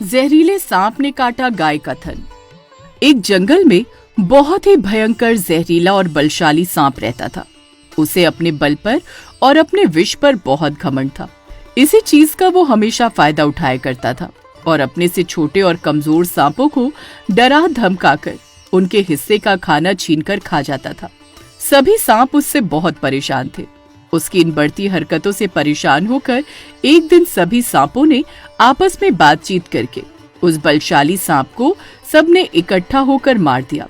जहरीले सांप ने काटा गाय का थन। एक जंगल में बहुत ही भयंकर, जहरीला और बलशाली सांप रहता था। उसे अपने बल पर और अपने विष पर बहुत घमंड था। इसी चीज का वो हमेशा फायदा उठाया करता था और अपने से छोटे और कमजोर सांपों को डरा धमकाकर उनके हिस्से का खाना छीनकर खा जाता था। सभी सांप उससे बहुत परेशान थे। उसकी इन बढ़ती हरकतों से परेशान होकर एक दिन सभी सांपों ने आपस में बातचीत करके उस बलशाली सांप को सबने इकट्ठा होकर मार दिया।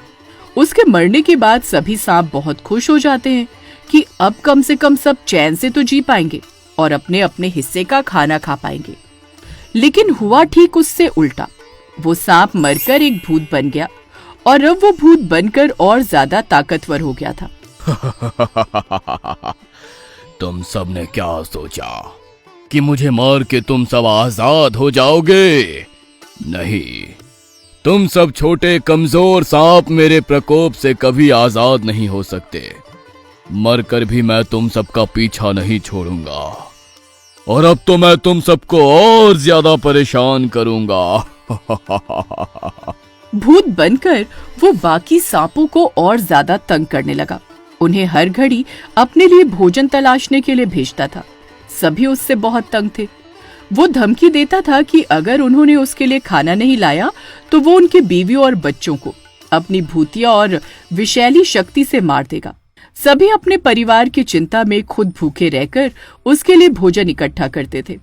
उसके मरने के बाद सभी सांप बहुत खुश हो जाते हैं कि अब कम से कम सब चैन से तो जी पाएंगे और अपने अपने हिस्से का खाना खा पाएंगे। लेकिन हुआ ठीक उससे उल्टा। वो सांप मरकर एक भूत बन गया और अब वो भूत बनकर और ज्यादा ताकतवर हो गया था। तुम सब ने क्या सोचा कि मुझे मार के तुम सब आजाद हो जाओगे? नहीं, तुम सब छोटे कमजोर सांप मेरे प्रकोप से कभी आजाद नहीं हो सकते। मरकर भी मैं तुम सबका पीछा नहीं छोड़ूंगा और अब तो मैं तुम सबको और ज्यादा परेशान करूंगा। भूत बनकर वो बाकी सांपों को और ज्यादा तंग करने लगा। उन्हें हर घड़ी अपने लिए भोजन तलाशने के लिए भेजता था। सभी उससे बहुत तंग थे। वो धमकी देता था कि अगर उन्होंने उसके लिए खाना नहीं लाया तो वो उनकी बीवी और बच्चों को अपनी भूतिया और विषैली शक्ति से मार देगा। सभी अपने परिवार की चिंता में खुद भूखे रहकर उसके लिए भोजन इकट्ठा करते थे।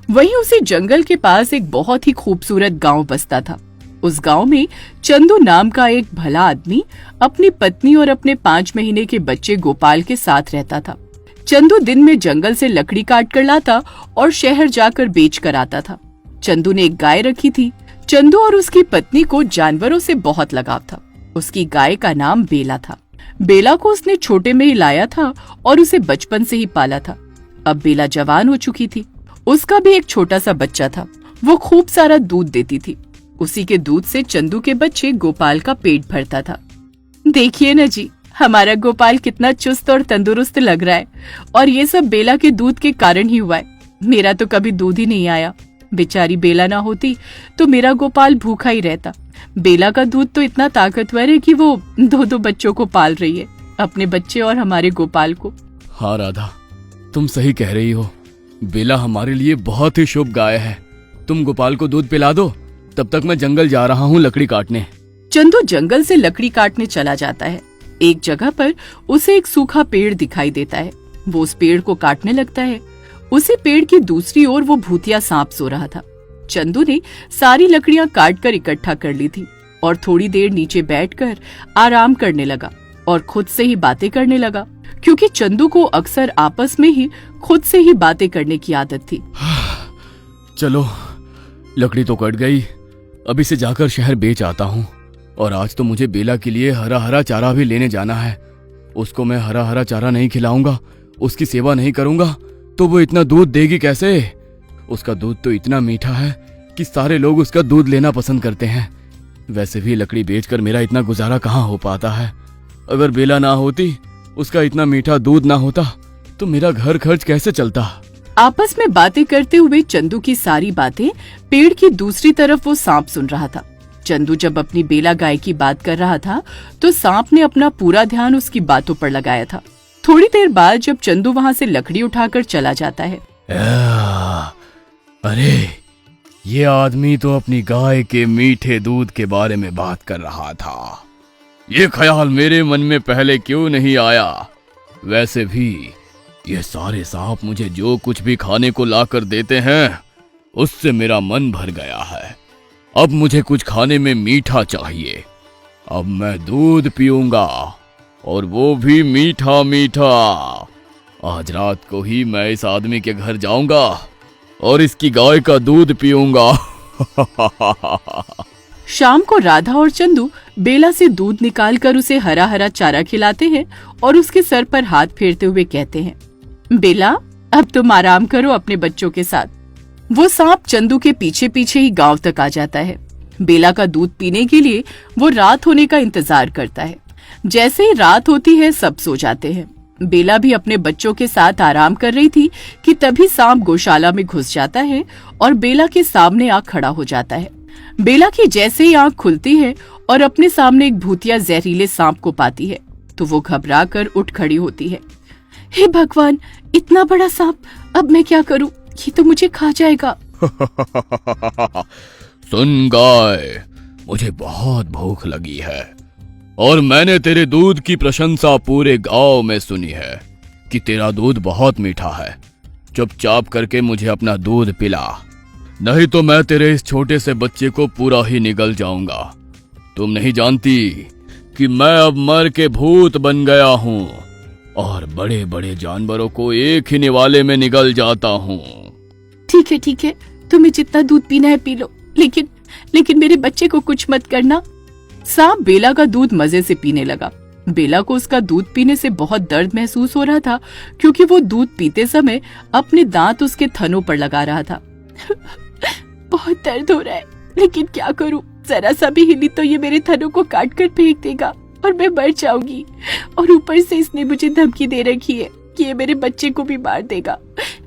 वहीं उसी जंगल के पास एक बहुत ही खूबसूरत गांव बसता था। उस गांव में चंदू नाम का एक भला आदमी अपनी पत्नी और अपने 5 महीने के बच्चे गोपाल के साथ रहता था। चंदू दिन में जंगल से लकड़ी काट कर लाता और शहर जाकर बेच कर आता था। चंदू ने एक गाय रखी थी। चंदू और उसकी पत्नी को जानवरों से बहुत लगाव था। उसकी गाय का नाम बेला था। बेला को उसने छोटे में ही लाया था और उसे बचपन से ही पाला था। अब बेला जवान हो चुकी थी। उसका भी एक छोटा सा बच्चा था। वो खूब सारा दूध देती थी। उसी के दूध से चंदू के बच्चे गोपाल का पेट भरता था। देखिए न जी, हमारा गोपाल कितना चुस्त और तंदुरुस्त लग रहा है और ये सब बेला के दूध के कारण ही हुआ है। मेरा तो कभी दूध ही नहीं आया। बेचारी बेला ना होती तो मेरा गोपाल भूखा ही रहता। बेला का दूध तो इतना ताकतवर है कि वो 2-2 बच्चों को पाल रही है, अपने बच्चे और हमारे गोपाल को। हाँ राधा, तुम सही कह रही हो। बेला हमारे लिए बहुत ही शुभ गाय है। तुम गोपाल को दूध पिला दो, तब तक मैं जंगल जा रहा हूँ लकड़ी काटने। चंदू जंगल से लकड़ी काटने चला जाता है। एक जगह पर उसे एक सूखा पेड़ दिखाई देता है। वो उस पेड़ को काटने लगता है। उसी पेड़ की दूसरी ओर वो भूतिया सांप सो रहा था। चंदू ने सारी लकड़ियां काट कर इकट्ठा कर ली थी और थोड़ी देर नीचे बैठकर आराम करने लगा और खुद से ही बातें करने लगा, क्योंकि चंदू को अक्सर आपस में ही खुद से ही बातें करने की आदत थी। चलो, लकड़ी तो कट गई, अभी से जाकर शहर बेच आता हूँ। और आज तो मुझे बेला के लिए हरा हरा चारा भी लेने जाना है। उसको मैं हरा हरा चारा नहीं खिलाऊंगा, उसकी सेवा नहीं करूंगा तो वो इतना दूध देगी कैसे? उसका दूध तो इतना मीठा है कि सारे लोग उसका दूध लेना पसंद करते हैं। वैसे भी लकड़ी बेचकर मेरा इतना गुजारा कहाँ हो पाता है। अगर बेला ना होती, उसका इतना मीठा दूध ना होता तो मेरा घर खर्च कैसे चलता? आपस में बातें करते हुए चंदू की सारी बातें पेड़ की दूसरी तरफ वो सांप सुन रहा था। चंदू जब अपनी बेला गाय की बात कर रहा था तो सांप ने अपना पूरा ध्यान उसकी बातों पर लगाया था। थोड़ी देर बाद जब चंदू वहाँ से लकड़ी उठाकर चला जाता है। अरे, ये आदमी तो अपनी गाय के मीठे दूध के बारे में बात कर रहा था। ये ख्याल मेरे मन में पहले क्यों नहीं आया? वैसे भी ये सारे सांप मुझे जो कुछ भी खाने को लाकर देते हैं उससे मेरा मन भर गया है। अब मुझे कुछ खाने में मीठा चाहिए। अब मैं दूध पीऊंगा और वो भी मीठा मीठा। आज रात को ही मैं इस आदमी के घर जाऊंगा और इसकी गाय का दूध पीऊंगा। शाम को राधा और चंदू बेला से दूध निकालकर उसे हरा हरा चारा खिलाते हैं और उसके सर पर हाथ फेरते हुए कहते हैं, बेला, अब तुम आराम करो अपने बच्चों के साथ। वो सांप चंदू के पीछे पीछे ही गांव तक आ जाता है। बेला का दूध पीने के लिए वो रात होने का इंतजार करता है। जैसे ही रात होती है सब सो जाते हैं। बेला भी अपने बच्चों के साथ आराम कर रही थी कि तभी सांप गौशाला में घुस जाता है और बेला के सामने आ खड़ा हो जाता है। बेला की जैसे ही आंख खुलती है और अपने सामने एक भूतिया जहरीले सांप को पाती है तो वो घबरा कर उठ खड़ी होती है। हे भगवान, इतना बड़ा सांप, अब मैं क्या करूं? ये तो मुझे खा जाएगा। सुन गाय, मुझे बहुत भूख लगी है और मैंने तेरे दूध की प्रशंसा पूरे गांव में सुनी है कि तेरा दूध बहुत मीठा है। चुपचाप करके मुझे अपना दूध पिला, नहीं तो मैं तेरे इस छोटे से बच्चे को पूरा ही निगल जाऊंगा। तुम नहीं जानती कि मैं अब मर के भूत बन गया हूँ और बड़े बड़े जानवरों को एक ही निवाले में निगल जाता हूँ। ठीक है, तुम्हें जितना दूध पीना है पी लो, लेकिन मेरे बच्चे को कुछ मत करना। सांप बेला का दूध मजे से पीने लगा। बेला को उसका दूध पीने से बहुत दर्द महसूस हो रहा था क्योंकि वो दूध पीते समय अपने दांत उसके थनों पर लगा रहा था। बहुत दर्द हो रहा है, लेकिन क्या करूं? जरा सा भी हिली तो ये मेरे थनों को काट कर फेंक देगा और मैं मर जाऊंगी। और ऊपर से इसने मुझे धमकी दे रखी है कि ये मेरे बच्चे को भी मार देगा।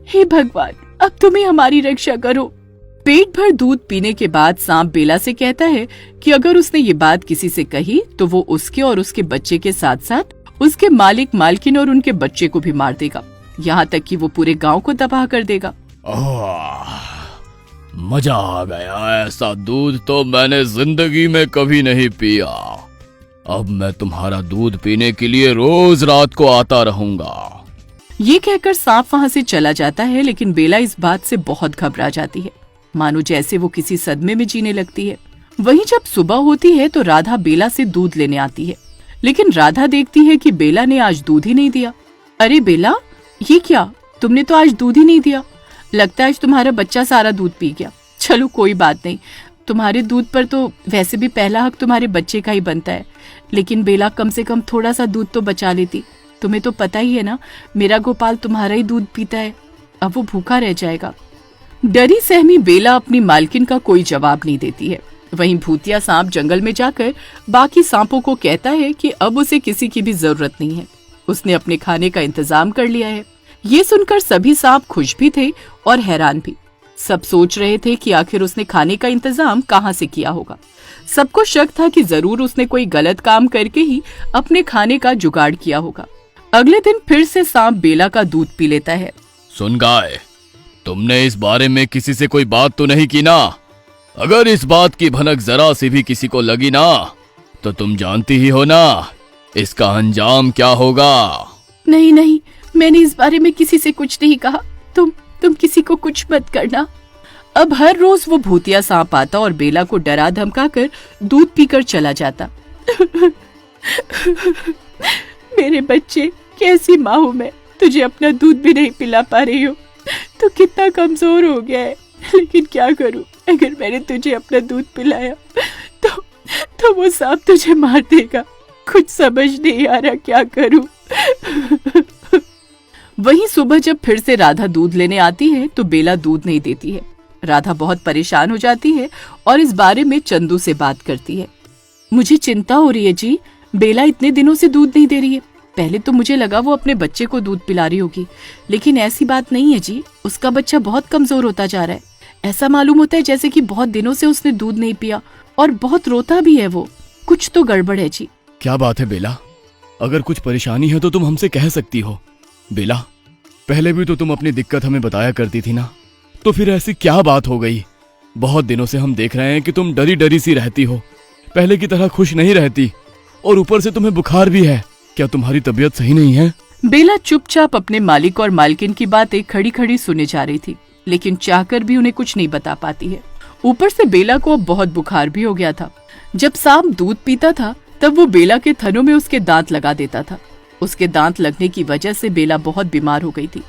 हे भगवान, अब तुम्हें हमारी रक्षा करो। पेट भर दूध पीने के बाद सांप बेला से कहता है कि अगर उसने ये बात किसी से कही तो वो उसके और उसके बच्चे के साथ साथ उसके मालिक, मालकिन और उनके बच्चे को भी मार देगा, यहाँ तक कि वो पूरे गांव को तबाह कर देगा। मजा आ गया, ऐसा दूध तो मैंने जिंदगी में कभी नहीं पिया। अब मैं तुम्हारा दूध पीने के लिए रोज रात को आता रहूंगा। ये कहकर सांप वहाँ से चला जाता है, लेकिन बेला इस बात से बहुत घबरा जाती है, मानो जैसे वो किसी सदमे में जीने लगती है। वहीं जब सुबह होती है तो राधा बेला से दूध लेने आती है, लेकिन राधा देखती है कि बेला ने आज दूध ही नहीं दिया। अरे बेला, ये क्या? तुमने तो आज दूध ही नहीं दिया। लगता है आज तुम्हारा बच्चा सारा दूध पी गया। चलो कोई बात नहीं, तुम्हारे दूध पर तो वैसे भी पहला हक तुम्हारे बच्चे का ही बनता है, लेकिन बेला कम से कम थोड़ा सा दूध तो बचा लेती। तुम्हें तो पता ही है ना, मेरा गोपाल तुम्हारा ही दूध पीता है, अब वो भूखा रह जाएगा। डरी सहमी बेला अपनी मालकिन का कोई जवाब नहीं देती है। वहीं भूतिया सांप जंगल में जाकर बाकी सांपों को कहता है कि अब उसे किसी की भी जरूरत नहीं है, उसने अपने खाने का इंतजाम कर लिया है। ये सुनकर सभी सांप खुश भी थे और हैरान भी। सब सोच रहे थे कि आखिर उसने खाने का इंतजाम कहाँ से किया होगा। सबको शक था कि जरूर उसने कोई गलत काम करके ही अपने खाने का जुगाड़ किया होगा। अगले दिन फिर से सांप बेला का दूध पी लेता है। सुन गाय, तुमने इस बारे में किसी से कोई बात तो नहीं की ना? अगर इस बात की भनक जरा सी भी किसी को लगी ना, तो तुम जानती ही हो ना इसका अंजाम क्या होगा। नहीं, मैंने इस बारे में किसी से कुछ नहीं कहा। तुम किसी को कुछ मत करना। अब हर रोज वो भूतिया सांप आता और बेला को डरा धमकाकर दूध पीकर चला जाता। मेरे बच्चे, कैसी माँ हूँ मैं, तुझे अपना दूध भी नहीं पिला पा रही हूँ। तो कितना कमजोर हो गया है, लेकिन क्या करूँ, अगर मैंने तुझे अपना दूध पिलाया तो वो सांप तुझे मार देगा। कुछ समझ नहीं आ रहा क्या करूँ। वहीं सुबह जब फिर से राधा दूध लेने आती है तो बेला दूध नहीं देती है। राधा बहुत परेशान हो जाती है और इस बारे में चंदू से बात करती है। मुझे चिंता हो रही है जी, बेला इतने दिनों से दूध नहीं दे रही है। पहले तो मुझे लगा वो अपने बच्चे को दूध पिला रही होगी, लेकिन ऐसी बात नहीं है जी। उसका बच्चा बहुत कमजोर होता जा रहा है। ऐसा मालूम होता है जैसे कि बहुत दिनों से उसने दूध नहीं पिया और बहुत रोता भी है वो। कुछ तो गड़बड़ है जी। क्या बात है बेला? अगर कुछ परेशानी है तो तुम हमसे कह सकती हो। बेला, पहले भी तो तुम अपनी दिक्कत हमें बताया करती थी ना, तो फिर ऐसी क्या बात हो गई? बहुत दिनों से हम देख रहे हैं कि तुम डरी डरी सी रहती हो, पहले की तरह खुश नहीं रहती, और ऊपर से तुम्हें बुखार भी है। क्या तुम्हारी तबीयत सही नहीं है? बेला चुपचाप अपने मालिक और मालकिन की बातें खड़ी खड़ी सुने जा रही थी, लेकिन चाहकर भी उन्हें कुछ नहीं बता पाती है। ऊपर से बेला को अब बहुत बुखार भी हो गया था। जब सांप दूध पीता था तब वो बेला के थनों में उसके दांत लगा देता था। उसके दांत लगने की वजह से बेला बहुत बीमार हो गई थी।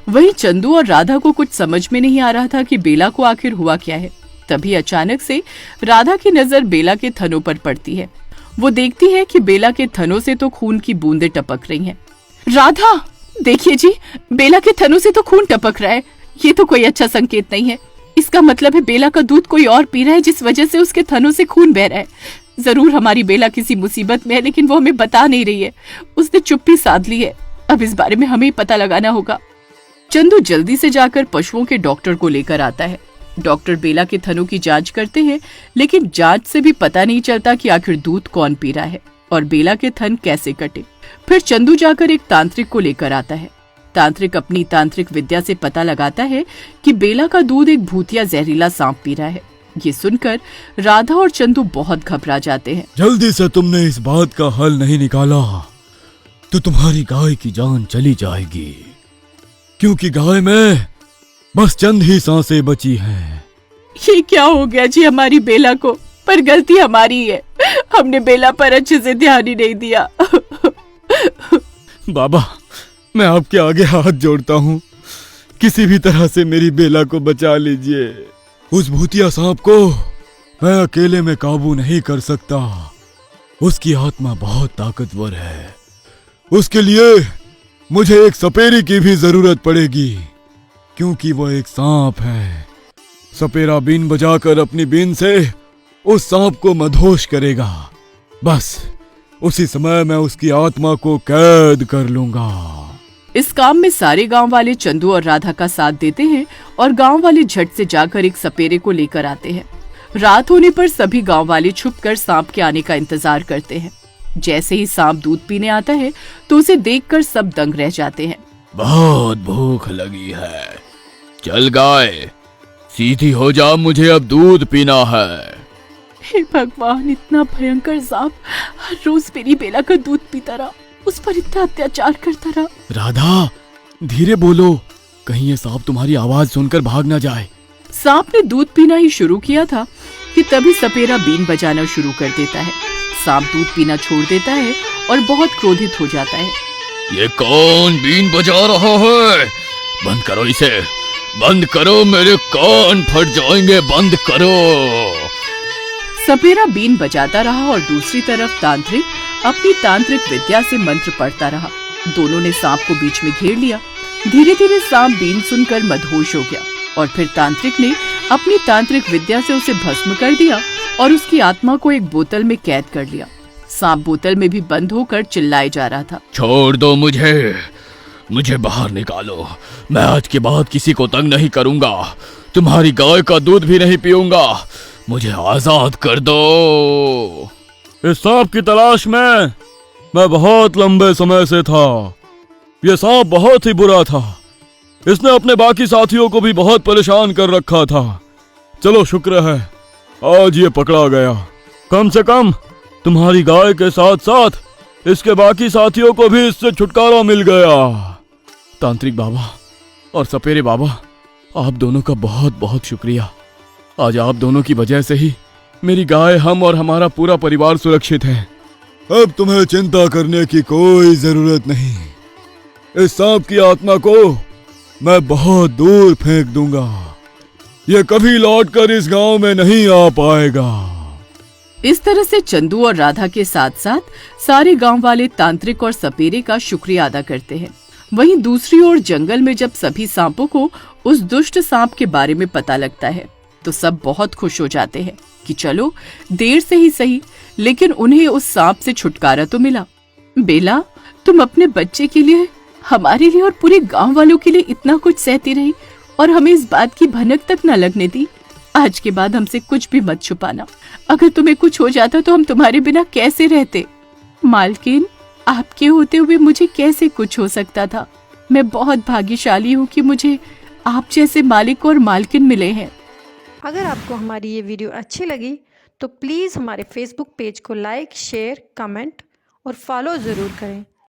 वहीं चंदू और राधा को कुछ समझ में नहीं आ रहा था कि बेला को आखिर हुआ क्या है। तभी अचानक से राधा की नजर बेला के थनों पर पड़ती है। वो देखती है कि बेला के थनों से तो खून की बूंदें टपक रही हैं। राधा, देखिए जी, बेला के थनों से तो खून टपक रहा है। ये तो कोई अच्छा संकेत नहीं है। इसका मतलब है बेला का दूध कोई और पी रहा है, जिस वजह से उसके थनों से खून बह रहा है। जरूर हमारी बेला किसी मुसीबत में है, लेकिन वो हमें बता नहीं रही है। उसने चुप्पी साध ली है। अब इस बारे में हमें ही पता लगाना होगा। चंदू जल्दी से जाकर पशुओं के डॉक्टर को लेकर आता है। डॉक्टर बेला के थनों की जांच करते हैं, लेकिन जांच से भी पता नहीं चलता कि आखिर दूध कौन पी रहा है और बेला के थन कैसे कटे। फिर चंदू जाकर एक तांत्रिक को लेकर आता है। तांत्रिक अपनी तांत्रिक विद्या से पता लगाता है कि बेला का दूध एक भूतिया जहरीला सांप पी रहा है। ये सुनकर राधा और चंदू बहुत घबरा जाते हैं। जल्दी से तुमने इस बात का हल नहीं निकाला तो तुम्हारी गाय की जान चली जाएगी, क्योंकि गाय में बस चंद ही सांसें बची हैं। ये क्या हो गया जी हमारी बेला को? पर गलती हमारी है, हमने बेला पर अच्छे से ध्यान ही नहीं दिया। बाबा, मैं आपके आगे हाथ जोड़ता हूँ, किसी भी तरह से मेरी बेला को बचा लीजिए। उस भूतिया सांप को मैं अकेले में काबू नहीं कर सकता। उसकी आत्मा बहुत ताकतवर है। उसके लिए मुझे एक सपेरे की भी जरूरत पड़ेगी, क्योंकि वह एक सांप है। सपेरा बीन बजाकर अपनी बीन से उस सांप को मदहोश करेगा। बस उसी समय मैं उसकी आत्मा को कैद कर लूंगा। इस काम में सारे गांव वाले चंदू और राधा का साथ देते हैं और गांव वाले झट से जाकर एक सपेरे को लेकर आते हैं। रात होने पर सभी गांव वाले छुपकर सांप के आने का इंतजार करते हैं। जैसे ही सांप दूध पीने आता है तो उसे देखकर सब दंग रह जाते हैं। बहुत भूख लगी है, चल गाय सीधी हो जा, मुझे अब दूध पीना है। हे भगवान, इतना भयंकर सांप हर रोज मेरी बेला का दूध पीता रहा, उस पर इतना अत्याचार करता रहा। राधा, धीरे बोलो, कहीं ये सांप तुम्हारी आवाज सुनकर भाग ना जाए। सांप ने दूध पीना ही शुरू किया था कि तभी सपेरा बीन बजाना शुरू कर देता है। सांप दूध पीना छोड़ देता है और बहुत क्रोधित हो जाता है। ये कौन बीन बजा रहा है? बंद करो इसे, बंद करो, मेरे कान फट जाएंगे, बंद करो। सपेरा बीन बजाता रहा और दूसरी तरफ तांत्रिक अपनी तांत्रिक विद्या से मंत्र पढ़ता रहा। दोनों ने सांप को बीच में घेर लिया। धीरे धीरे सांप बीन सुनकर मदहोश हो गया और फिर तांत्रिक ने अपनी तांत्रिक विद्या से उसे भस्म कर दिया और उसकी आत्मा को एक बोतल में कैद कर लिया। सांप बोतल में भी बंद होकर चिल्लाए जा रहा था। छोड़ दो मुझे बाहर निकालो। मैं आज के बाद किसी को तंग नहीं करूंगा, तुम्हारी गाय का दूध भी नहीं पीऊंगा, मुझे आजाद कर दो। इस सांप की तलाश में मैं बहुत लंबे समय से था। यह सांप बहुत ही बुरा था, इसने अपने बाकी साथियों को भी बहुत परेशान कर रखा था। चलो शुक्र है आज ये पकड़ा गया। कम से कम तुम्हारी गाय के साथ साथ इसके बाकी साथियों को भी इससे छुटकारा मिल गया। तांत्रिक बाबा और सपेरे बाबा, आप दोनों का बहुत बहुत शुक्रिया। आज आप दोनों की वजह से ही मेरी गाय, हम और हमारा पूरा परिवार सुरक्षित है। अब तुम्हें चिंता करने की कोई जरूरत नहीं। इस सांप की आत्मा को मैं बहुत दूर फेंक दूंगा, ये कभी लौटकर इस गांव में नहीं आ पाएगा। इस तरह से चंदू और राधा के साथ साथ सारे गांव वाले तांत्रिक और सपेरे का शुक्रिया अदा करते हैं। वहीं दूसरी ओर जंगल में जब सभी सांपों को उस दुष्ट सांप के बारे में पता लगता है तो सब बहुत खुश हो जाते हैं कि चलो देर से ही सही, लेकिन उन्हें उस सांप से छुटकारा तो मिला। बेला, तुम अपने बच्चे के लिए, हमारे लिए और पूरे गांव वालों के लिए इतना कुछ सहती रही और हमें इस बात की भनक तक न लगने दी। आज के बाद हमसे कुछ भी मत छुपाना। अगर तुम्हें कुछ हो जाता तो हम तुम्हारे बिना कैसे रहते? मालकिन, आपके होते हुए मुझे कैसे कुछ हो सकता था? मैं बहुत भाग्यशाली हूँ कि मुझे आप जैसे मालिक और मालकिन मिले हैं। अगर आपको हमारी ये वीडियो अच्छी लगी तो प्लीज़ हमारे फेसबुक पेज को लाइक, शेयर, कमेंट और फॉलो ज़रूर करें।